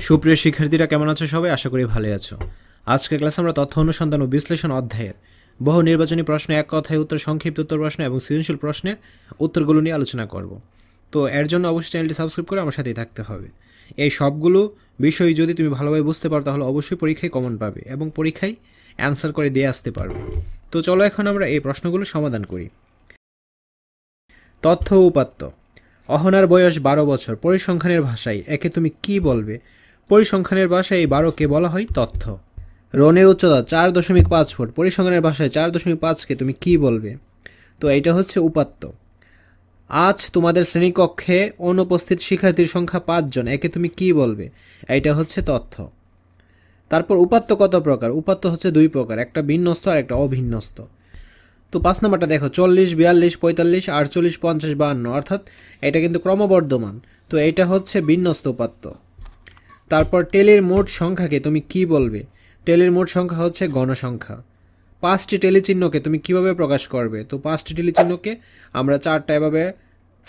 সুপ্রিয় শিক্ষার্থীরা কেমন আছো সবাই? আশা করি ভালোই আছো। আজকের ক্লাসে আমরা তথ্য অনুসন্ধান ও বিশ্লেষণ অধ্যায়ের বহু নির্বাচনী প্রশ্ন, এক কথায় উত্তর, সংক্ষিপ্ত উত্তর প্রশ্ন এবং সৃজনশীল প্রশ্নের উত্তরগুলো নিয়ে আলোচনা করব। তো এর জন্য অবশ্যই চ্যানেলটি সাবস্ক্রাইব করে আমার সাথেই থাকতে হবে। এই সবগুলো বিষয় যদি তুমি ভালোভাবে বুঝতে পারো তাহলে অবশ্যই পরীক্ষায় কমন পাবে এবং পরীক্ষায় অ্যান্সার করে দিয়ে আসতে পারবে। তো চলো এখন আমরা এই প্রশ্নগুলো সমাধান করি। তথ্য উপাত্ত। অহনার বয়স 12 বছর। পরিসংখ্যানের ভাষায় একে তুমি কি বলবে? পরিসংখ্যানের ভাষায় এই 12কে বলা হয় তথ্য। রনের উচ্চতা 4.5 ফুট। পরিসংখ্যানের ভাষায় 4.5কে তুমি কি বলবে? তো এইটা হচ্ছে উপাত্ত। আজ তোমাদের শ্রেণীকক্ষে অনুপস্থিত শিক্ষার্থীর সংখ্যা 5 জন, একে তুমি কি বলবে? এইটা হচ্ছে তথ্য। তারপর উপাত্ত কত প্রকার? উপাত্ত হচ্ছে 2 প্রকার, একটা বিন্যস্ত আর একটা অভিন্যস্ত। তো 5 নাম্বারটা দেখো, 40, 42, 45, 48, 50, 52, অর্থাৎ এটা কিন্তু ক্রমবর্ধমান। তো এটা হচ্ছে বিন্যস্ত উপাত্ত। তারপর টেলির মোট সংখ্যাকে তুমি কি বলবে? টেলির মোট সংখ্যা হচ্ছে গণসংখ্যা। 5টি টেলি চিহ্নকে তুমি কিভাবে প্রকাশ করবে? তো 5টি টেলি চিহ্নকে আমরা 4টা এভাবে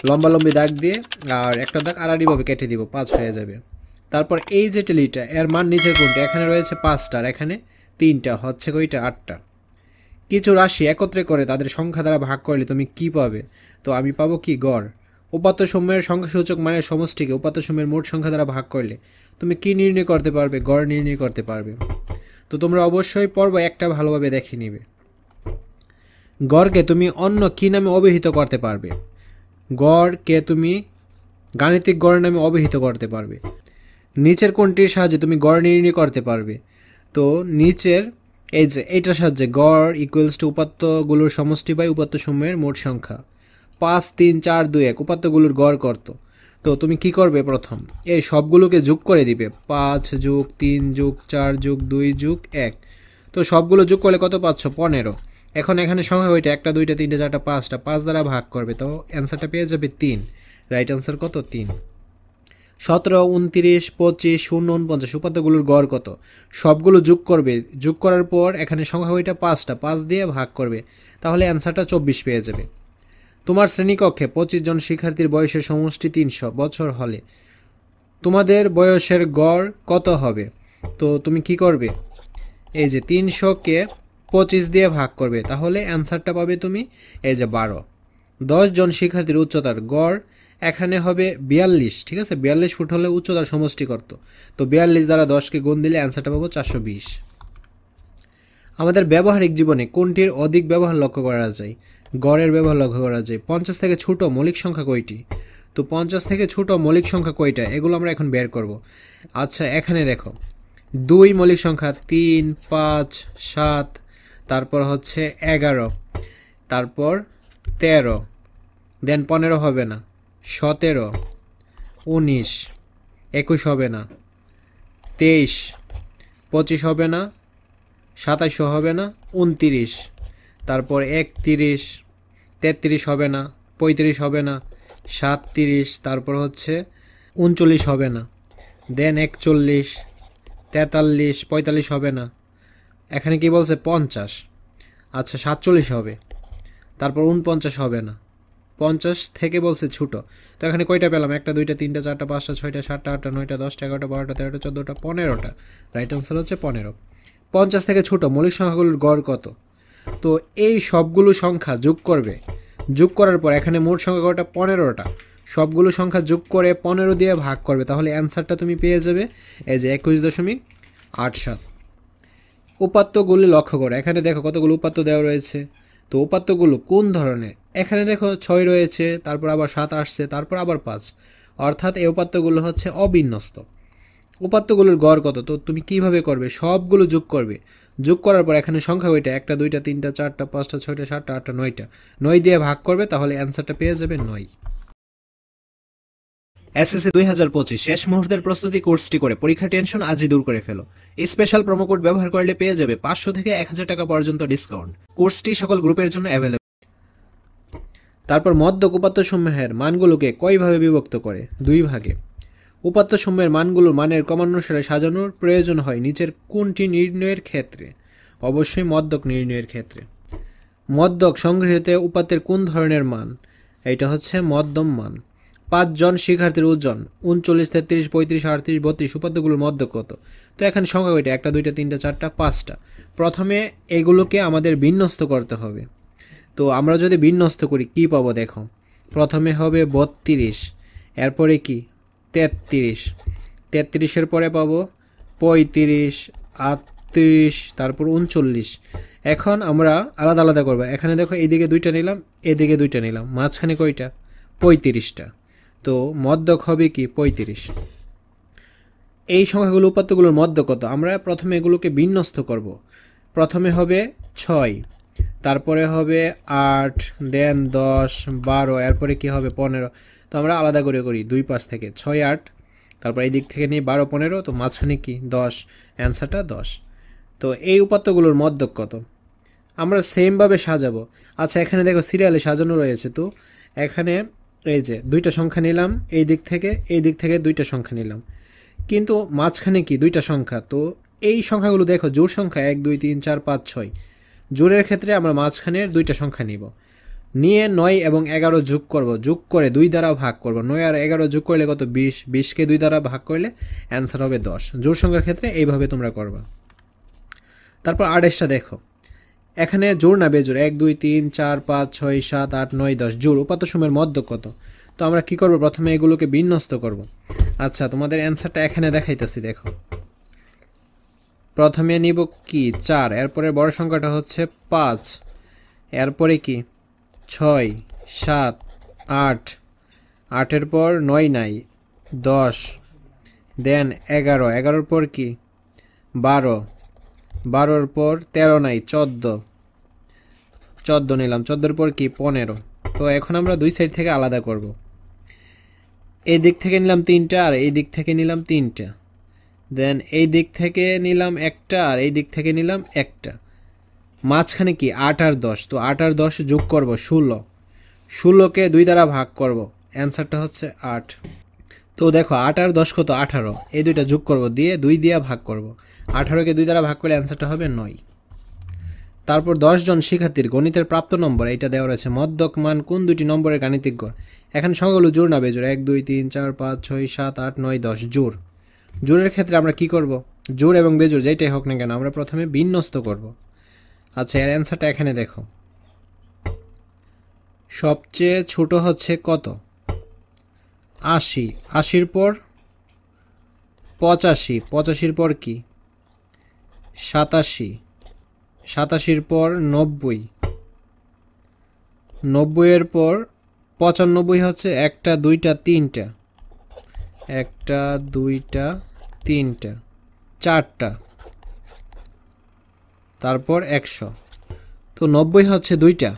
লম্বালম্বি দাগ দিয়ে আর একটা দাগ আড়াআড়িভাবে কেটে দিব, 5 হয়ে যাবে। তারপর এই যে টেলিটা, এর মান নিচের কোনটা? এখানে রয়েছে 5টা আর এখানে 3টা, হচ্ছে কয়টা? 8টা। কিছু রাশি একত্রে করে তাদের সংখ্যা দ্বারা ভাগ করলে তুমি কি পাবে? তো আমি পাবো কি? গড়। উপাত্তসমূহের সংখ্যাসূচক মানের সমষ্টিকে উপাত্তসমূহের মোট সংখ্যা দ্বারা ভাগ করলে তুমি কি নির্ণয় করতে পারবে? গড় নির্ণয় করতে পারবে। তো তোমরা অবশ্যই পর্ব একটা ভালোভাবে দেখে নিবে। গড়কে তুমি অন্য কি নামে অভিহিত করতে পারবে? গড়কে তুমি গাণিতিক গড় নামে অভিহিত করতে পারবে। নিচের কোনটির সাহায্যে তুমি গড় নির্ণয় করতে পারবে? তো নিচের এই যে এইটার সাহায্যে গড় ইকুয়ালস টু উপাত্তগুলোর সমষ্টি বাই উপাত্তসমূহের মোট সংখ্যা। 5, 3, 4, 2, 1 উপাত্তগুলোর গড় কত? তো তুমি কি করবে? প্রথম এই সবগুলোকে যোগ করে দিবে, 5 যোগ 3 যোগ 4 যোগ 2 যোগ 1। তো সবগুলো যোগ করলে কত পাচ্ছ? 15। এখন এখানে সংখ্যা ওইটা 1টা 2টা 3টা 4টা 5টা, 5 দ্বারা ভাগ করবে, তো অ্যান্সারটা পেয়ে যাবে 3। রাইট অ্যান্সার কত? 3। 17, 29, 25, 0, 49 উপাত্তগুলোর গড় কত? সবগুলো যোগ করবে, যোগ করার পর এখানে সংখ্যা ওইটা 5টা, 5 দিয়ে ভাগ করবে, তাহলে অ্যান্সারটা 24 পেয়ে যাবে। তোমার শ্রেণীকক্ষে 25 জন শিক্ষার্থীর বয়সের সমষ্টি 300 বছর হলে তোমাদের বয়সের গড় কত হবে? তো তুমি কি করবে? এই যে 300কে 25 দিয়ে ভাগ করবে, তাহলে অ্যান্সারটা পাবে তুমি এই যে 12। 10 জন শিক্ষার্থীর উচ্চতার গড় এখানে হবে 42, ঠিক আছে? 42 ফুট হলে উচ্চতার সমষ্টি করত, তো 42 দ্বারা 10কে গুণ দিলে অ্যান্সারটা পাবো 420। আমাদের ব্যবহারিক জীবনে কোনটির অধিক ব্যবহার লক্ষ্য করা যায়? গড়ের ব্যবহার লক্ষ্য করা যায়। 50 থেকে ছোট মৌলিক সংখ্যা কয়টি? তো 50 থেকে ছোট মৌলিক সংখ্যা কয়টা, এগুলো আমরা এখন বের করব। আচ্ছা, এখানে দেখো 2 মৌলিক সংখ্যা, 3, 5, 7, তারপর হচ্ছে 11, তারপর 13, দেন 15 হবে না, 17, 19, 21 হবে না, 23, 25 হবে না, 27 হবে না, 29, তারপর 31, 33 হবে না, 35 হবে না, 37, তারপর হচ্ছে 39 হবে না, দেন 41, 43, 45 হবে না, এখানে কি বলছে? 50। আচ্ছা, 47 হবে, তারপর 49 হবে না, 50 থেকে বলছে ছোট। তো এখানে কয়টা পেলাম? 1টা 2টা 3টা 4টা 5টা 6টা 7টা 8টা 9টা 10টা 11টা 12টা 13টা 14টা 15টা। রাইট আনসার হচ্ছে 15। 50 থেকে ছোট মৌলিক সংখ্যাগুলোর গড় কত? তো এই সবগুলো সংখ্যা যোগ করবে, যোগ করার পর এখানে মোট সংখ্যা কয়টা? 15টা। সবগুলো সংখ্যা যোগ করে 15 দিয়ে ভাগ করবে, তাহলে অ্যান্সারটা তুমি পেয়ে যাবে এই যে 21.87। উপাত্তগুলি লক্ষ্য করো। এখানে দেখো কতগুলো উপাত্ত দেওয়া রয়েছে। তো উপাত্তগুলো কোন ধরনের? এখানে দেখো 6 রয়েছে, তারপর আবার 7 আসছে, তারপর আবার 5, অর্থাৎ এই উপাত্তগুলো হচ্ছে অবিন্যস্ত। উপাত্তগুলোর গড় কত? তো তুমি কিভাবে করবে? সবগুলো যোগ করবে, যোগ করার পর এখানে সংখ্যা কয়টা? 1টা 2টা 3টা 4টা 5টা 6টা 7টা 8টা 9টা, 9 দিয়ে ভাগ করবে, তাহলে অ্যান্সারটা পেয়ে যাবে 9। এসএসসি 2025 শেষ মুহূর্তের প্রস্তুতি কোর্সটি করে পরীক্ষা টেনশন আজই দূর করে ফেলো। স্পেশাল প্রোমো কোড ব্যবহার করলে পেয়ে যাবে 500 থেকে 1000 টাকা পর্যন্ত ডিসকাউন্ট। কোর্সটি সকল গ্রুপের জন্য অ্যাভেলেবল। তারপর মধ্যক উপাত্তসমূহের মানগুলোকে কয়ভাবে বিভক্ত করে? 2 ভাগে। উপাত্তসমূহের মানগুলোর মানের ক্রমানুসারে সাজানোর প্রয়োজন হয় নিচের কোনটি নির্ণয়ের ক্ষেত্রে? অবশ্যই মধ্যক নির্ণয়ের ক্ষেত্রে। মধ্যক সংগৃহীত উপাত্তের কোন ধরনের মান? এটা হচ্ছে মধ্যম মান। 5 জন শিক্ষার্থীর ওজন 39, 33, 35, 38, 32 উপাত্তগুলোর মধ্যক কত? তো এখানে সংখ্যা কয়টা? 1 2 3 4 5টা। প্রথমে এগুলোকে আমাদের বিন্যস্ত করতে হবে। তো আমরা যদি বিন্যস্ত করি কি পাবো দেখো। প্রথমে হবে 32, এরপরে কি 33, 33-এর পরে পাবো 35, 38, তারপর 39। এখন আমরা আলাদা আলাদা করবো। এখানে দেখো এইদিকে 2টা নিলাম, এদিকে 2টা নিলাম, মাঝখানে কয়টা? 35টা। তো মধ্যক হবে কি 35। এই সংখ্যাগুলো উপাত্তগুলোর মধ্যক কত? আমরা প্রথমে এগুলোকে বিন্যস্ত করব। প্রথমে হবে 6, তারপরে হবে 8, দেন 10, 12, এরপরে কি হবে 15। তো আমরা আলাদা করে করি, 2 পাশ থেকে 6 8, তারপর এই দিক থেকে নিই 12 15, তো মাঝখানে কি 10, অ্যান্সারটা 10। তো এই উপাত্তগুলোর মধ্যক কত? আমরা সেমভাবে সাজাবো। আচ্ছা এখানে দেখো সিরিয়ালে সাজানো রয়েছে। তো এখানে এই যে 2টা সংখ্যা নিলাম, এই দিক থেকে 2টা সংখ্যা নিলাম, কিন্তু মাঝখানে কি 2টা সংখ্যা। তো এই সংখ্যাগুলো দেখো জোড় সংখ্যা 1 2 3 4 5 6। জোড়ের ক্ষেত্রে আমরা মাঝখানের 2টা সংখ্যা নিব, নিয়ে 9 এবং 11 যোগ করব, যোগ করে 2 দ্বারা ভাগ করব। 9 আর 11 যোগ করলে কত? 20, 20কে 2 দ্বারা ভাগ করলে অ্যান্সার হবে 10। জোড় সংখ্যার ক্ষেত্রে এইভাবে তোমরা করবা। তারপর 28টা দেখো, এখানে জোড় না বেজোড়? 1 2 3 4 5 6 7 8 9 10 জোড়। উপাত্তসমূহের মধ্যক কত? তো আমরা কি করব? প্রথমে এগুলোকে বিন্যস্ত করব। আচ্ছা তোমাদের অ্যান্সারটা এখানে দেখাইতেছি দেখো। প্রথমে নিব কি 4, এরপরে বড় সংখ্যাটা হচ্ছে 5, এরপরে কি 6 7 8, 8-এর পর 9 নাই 10, দেন 11, 11-এর পর কি 12, 12-এর পর 13 নাই 14, 14 নিলাম, 14-এর পর কি 15। তো এখন আমরা দুই সাইড থেকে আলাদা করব। এই দিক থেকে নিলাম 3টা আর এই দিক থেকে নিলাম 3টা, দেন এই দিক থেকে নিলাম একটা আর এই দিক থেকে নিলাম একটা, মাঝখানে কি 8 আর 10। তো 8 আর 10 যোগ করব 16, 16কে 2 দ্বারা ভাগ করব, অ্যান্সারটা হচ্ছে 8। তো দেখো 8 আর 10 কত? 18। এই দুইটা যোগ করব, দিয়ে 2 দিয়ে ভাগ করব, 18কে 2 দ্বারা ভাগ করলে অ্যান্সারটা হবে 9। তারপর 10 জন শিক্ষার্থীর গণিতের প্রাপ্ত নম্বর এইটা দেওয়া রয়েছে। মধ্যক মান কোন দুইটি নম্বরের গাণিতিক গড়? এখানে সংখ্যাগুলো জোড় না বেজোড়? 1 2 3 4 5 6 7 8 9 10 জোড়। জোড়ের ক্ষেত্রে আমরা কি করব? জোড় এবং বেজোড় যেটাই হোক না কেন আমরা প্রথমে বিন্যস্ত করব। আচ্ছা এর অ্যান্সারটা এখানে দেখো। সবচেয়ে ছোট হচ্ছে কত? 80, 80-র পর 85, 85-র পর কি 87, 87-র পর 90, 90-এর পর 95 হচ্ছে 1টা 2টা 3টা, 1টা 2টা 3টা 4টা, তারপর 100। তো 90 হচ্ছে 2টা।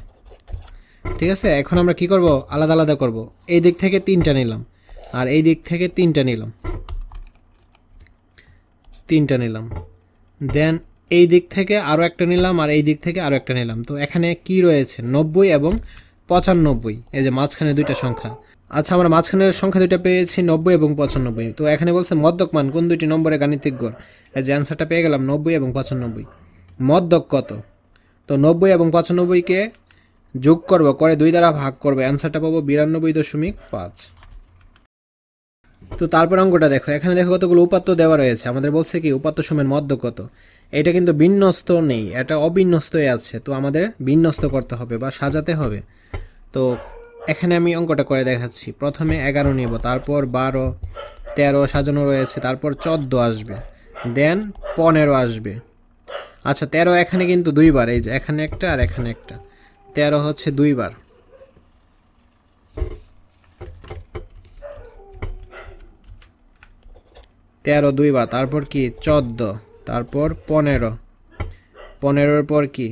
ঠিক আছে, এখন আমরা কি করব? আলাদা আলাদা করব। এই দিক থেকে 3টা নিলাম আর এই দিক থেকে 3টা নিলাম, 3টা নিলাম, দেন এই দিক থেকে আরও একটা নিলাম আর এই দিক থেকে আরও একটা নিলাম। তো এখানে কি রয়েছে? 90 এবং 95, এই যে মাঝখানে 2টা সংখ্যা। আচ্ছা আমরা মাঝখানের সংখ্যা 2টা পেয়েছি 90 এবং 95। তো এখানে বলছে মধ্যক মান কোন দুইটি নম্বরের গাণিতিক গড়? এই যে অ্যান্সারটা পেয়ে গেলাম 90 এবং 95। মধ্যক কত? তো 90 এবং 95কে যোগ করব, করে 2 দ্বারা ভাগ করব, অ্যান্সারটা পাবো 92.5। তো তারপর অঙ্কটা দেখো, এখানে দেখো কতগুলো উপাত্ত দেওয়া রয়েছে। আমাদের বলছে কি উপাত্তসমূহের মধ্যক কত? এটা কিন্তু বিন্যস্ত নেই, এটা অবিন্যস্তই আছে। তো আমাদের বিন্যস্ত করতে হবে বা সাজাতে হবে। তো এখানে আমি অঙ্কটা করে দেখাচ্ছি। প্রথমে 11 নিব, তারপর 12 13 সাজানো রয়েছে, তারপর 14 আসবে, দেন 15 আসবে। আচ্ছা 13 এখানে কিন্তু 2 বার, এই যে এখানে একটা আর এখানে একটা, 13 হচ্ছে 2 বার। তেরো 2 বার, তারপর কি 14, তারপর 15, 15-এর পর কি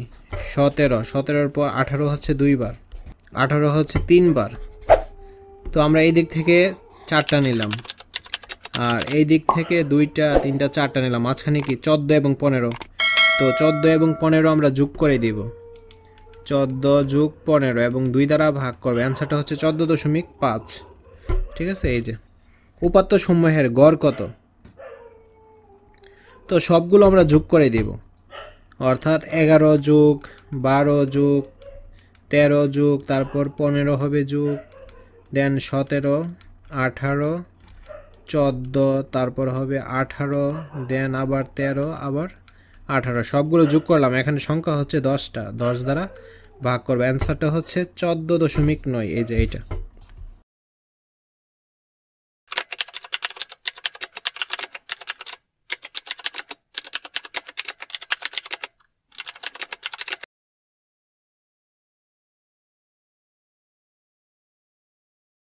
17, 17-এর পর 18 হচ্ছে 2 বার, 18 হচ্ছে 3 বার। তো আমরা এই দিক থেকে 4টা নিলাম আর এই দিক থেকে 2টা 3টা 4টা নিলাম, মাঝখানে কি 14 এবং 15। তো 14 এবং 15 আমরা যোগ করে দিব, 14 যোগ 15 এবং 2 দ্বারা ভাগ করবে, অ্যান্সারটা হচ্ছে 14.5। ঠিক আছে, এই যে উপাত্ত সমূহের গড় কত? তো সবগুলো আমরা যোগ করে দিব, অর্থাৎ 11 যোগ 12 যোগ 13 যোগ, তারপর 15 হবে যোগ, দেন 17, 18 14 তারপর হবে 18 দেন আবার 13 আবার 18 সবগুলো যোগ করলাম। এখানে সংখ্যা হচ্ছে 10টা, 10 দ্বারা ভাগ করব। অ্যান্সারটা হচ্ছে 14.9। এই যে এইটা।